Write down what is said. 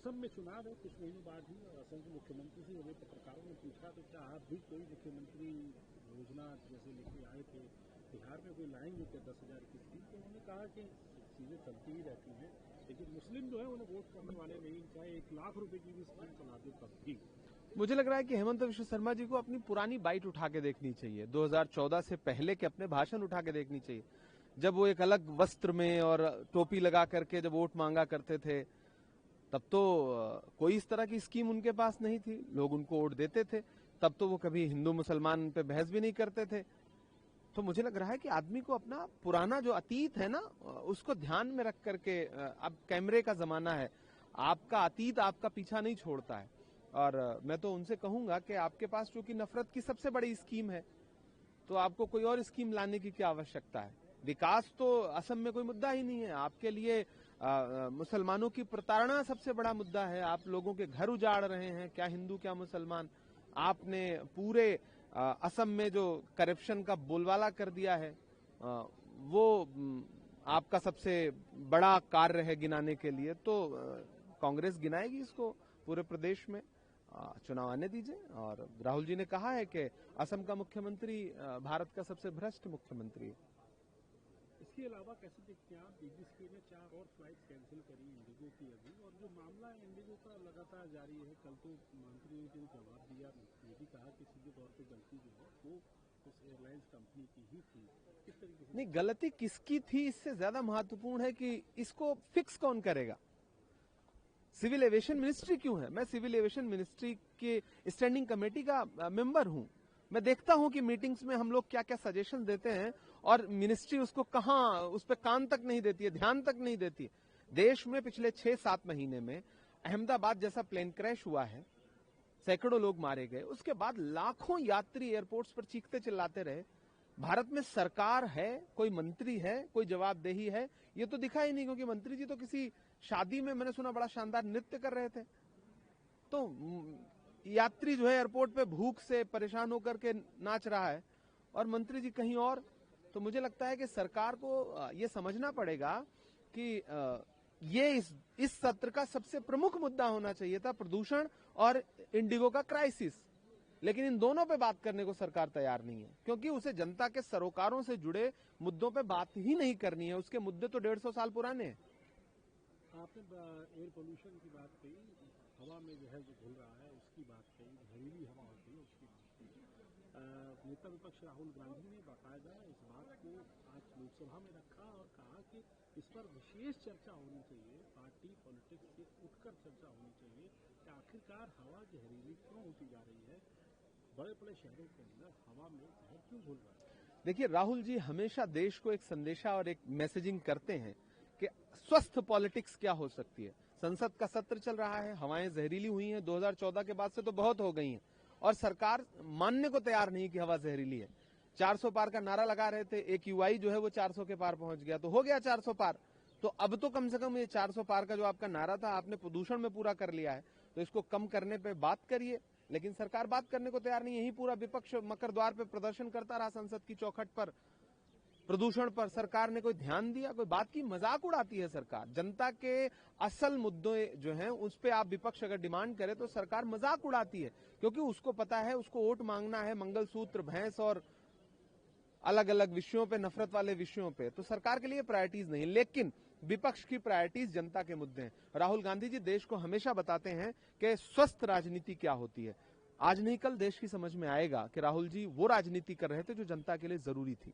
असम में चुनाव है कुछ महीनों बाद ही, और असम के मुख्यमंत्री से जब पत्रकारों ने पूछा तो क्या आप भी कोई मुख्यमंत्री योजना जैसे लेके आए थे बिहार में कोई लाएंगे क्या 10,000 की स्कीम, तो उन्होंने कहा कि चीजें चलती ही रहती हैं, लेकिन मुस्लिम जो है उन्हें वोट करने वाले नहीं, चाहे 1,00,000 रुपए की भी स्कीम चला दे तब भी। मुझे लग रहा है कि हेमंत विश्व शर्मा जी को अपनी पुरानी बाइट उठा के देखनी चाहिए, 2014 से पहले के अपने भाषण उठा के देखनी चाहिए, जब वो एक अलग वस्त्र में और टोपी लगा करके जब वोट मांगा करते थे, तब तो कोई इस तरह की स्कीम उनके पास नहीं थी, लोग उनको वोट देते थे, तब तो वो कभी हिंदू मुसलमान पे बहस भी नहीं करते थे। तो मुझे लग रहा है कि आदमी को अपना पुराना जो अतीत है ना, उसको ध्यान में रख करके, अब कैमरे का जमाना है, आपका अतीत आपका पीछा नहीं छोड़ता है। और मैं तो उनसे कहूंगा कि आपके पास चूंकि नफरत की सबसे बड़ी स्कीम है, तो आपको कोई और स्कीम लाने की क्या आवश्यकता है। विकास तो असम में कोई मुद्दा ही नहीं है आपके लिए। मुसलमानों की प्रताड़ना सबसे बड़ा मुद्दा है, आप लोगों के घर उजाड़ रहे हैं, क्या हिंदू क्या मुसलमान। आपने पूरे असम में जो करप्शन का बोलबाला कर दिया है, वो आपका सबसे बड़ा कार्य है गिनाने के लिए। तो कांग्रेस गिनाएगी इसको पूरे प्रदेश में, चुनाव आने दीजिए। और राहुल जी ने कहा है कि असम का मुख्यमंत्री भारत का सबसे भ्रष्ट मुख्यमंत्री है। इसके अलावा कैसे देखते हैं आप, बीबीसीए ने 4 और फ्लाइट कैंसिल करी इंडिगो की अभी, और जो मामला है इंडिगो का लगातार जारी है। कल तो मंत्री ने जो जवाब दिया, ये भी कहा कि सीधे तौर पे गलती जो है वो उस एयरलाइंस कंपनी की ही थी। किस तरीके से नहीं, गलती किसकी थी इससे ज्यादा महत्वपूर्ण है कि इसको फिक्स कौन करेगा। सिविल एविएशन मिनिस्ट्री क्यों है? मैं सिविल एविएशन मिनिस्ट्री के स्टैंडिंग कमेटी का मेंबर हूं। मैं देखता हूं कि मीटिंग्स में हम लोग क्या क्या सजेशन देते हैं, और मिनिस्ट्री उसको कहां, उस पर कान तक नहीं देती है, ध्यान तक नहीं देती है। देश में पिछले 6-7 महीने में अहमदाबाद जैसा प्लेन क्रैश हुआ है, सैकड़ों लोग मारे गए, उसके बाद लाखों यात्री एयरपोर्ट्स पर चीखते चिल्लाते रहे। भारत में सरकार है, कोई मंत्री है, कोई जवाबदेही है, ये तो दिखा ही नहीं। क्योंकि मंत्री जी तो किसी शादी में, मैंने सुना, बड़ा शानदार नृत्य कर रहे थे। तो यात्री जो है एयरपोर्ट पे भूख से परेशान होकर के नाच रहा है, और मंत्री जी कहीं और। तो मुझे लगता है कि सरकार को ये समझना पड़ेगा कि ये इस सत्र का सबसे प्रमुख मुद्दा होना चाहिए था, प्रदूषण और इंडिगो का क्राइसिस। लेकिन इन दोनों पे बात करने को सरकार तैयार नहीं है, क्योंकि उसे जनता के सरोकारों से जुड़े मुद्दों पे बात ही नहीं करनी है। उसके मुद्दे तो 150 साल पुराने हैं। आपने एयर पोल्यूशन की बात कही, हवा में जो है जो घुल रहा है उसकी बात कही, जहरीली हवा होती है उसकी बात कही। नेता विपक्ष राहुल गांधी ने बाकायदा इस बात को आज लोकसभा में रखा और कहा कि इस पर विशेष चर्चा होनी चाहिए, पार्टी पॉलिटिक्स से उठकर चर्चा होनी चाहिए कि आखिरकार हवा जहरीली क्यों होती जा रही है, बड़े बड़े शहरों के अंदर हवा में जहर क्यों घुल रहा है। देखिए, राहुल जी हमेशा देश को एक संदेशा और एक मैसेजिंग करते हैं कि स्वस्थ पॉलिटिक्स क्या हो सकती है। संसद का सत्र चल रहा है, हवाएं जहरीली हुई हैं, 2014 के बाद से तो बहुत हो गई हैं, और सरकार मानने को तैयार नहीं कि हवा जहरीली है। 400 पार का नारा लगा रहे थे, एक यूआई जो है वो 400 के पार पहुंच गया, तो हो गया 400 पार। तो अब तो कम से कम ये 400 पार का जो आपका नारा था, आपने प्रदूषण में पूरा कर लिया है, तो इसको कम करने पे बात करिए। लेकिन सरकार बात करने को तैयार नहीं। यही पूरा विपक्ष मकर द्वार पे प्रदर्शन करता रहा संसद की चौखट पर। प्रदूषण पर सरकार ने कोई ध्यान दिया? कोई बात की? मजाक उड़ाती है सरकार। जनता के असल मुद्दे जो हैं उस पे आप विपक्ष अगर डिमांड करे तो सरकार मजाक उड़ाती है, क्योंकि उसको पता है उसको वोट मांगना है मंगलसूत्र, भैंस और अलग अलग विषयों पे, नफरत वाले विषयों पे। तो सरकार के लिए प्रायोरिटीज नहीं, लेकिन विपक्ष की प्रायोरिटीज जनता के मुद्दे हैं। राहुल गांधी जी देश को हमेशा बताते हैं कि स्वस्थ राजनीति क्या होती है। आज नहीं कल देश की समझ में आएगा कि राहुल जी वो राजनीति कर रहे थे जो जनता के लिए जरूरी थी।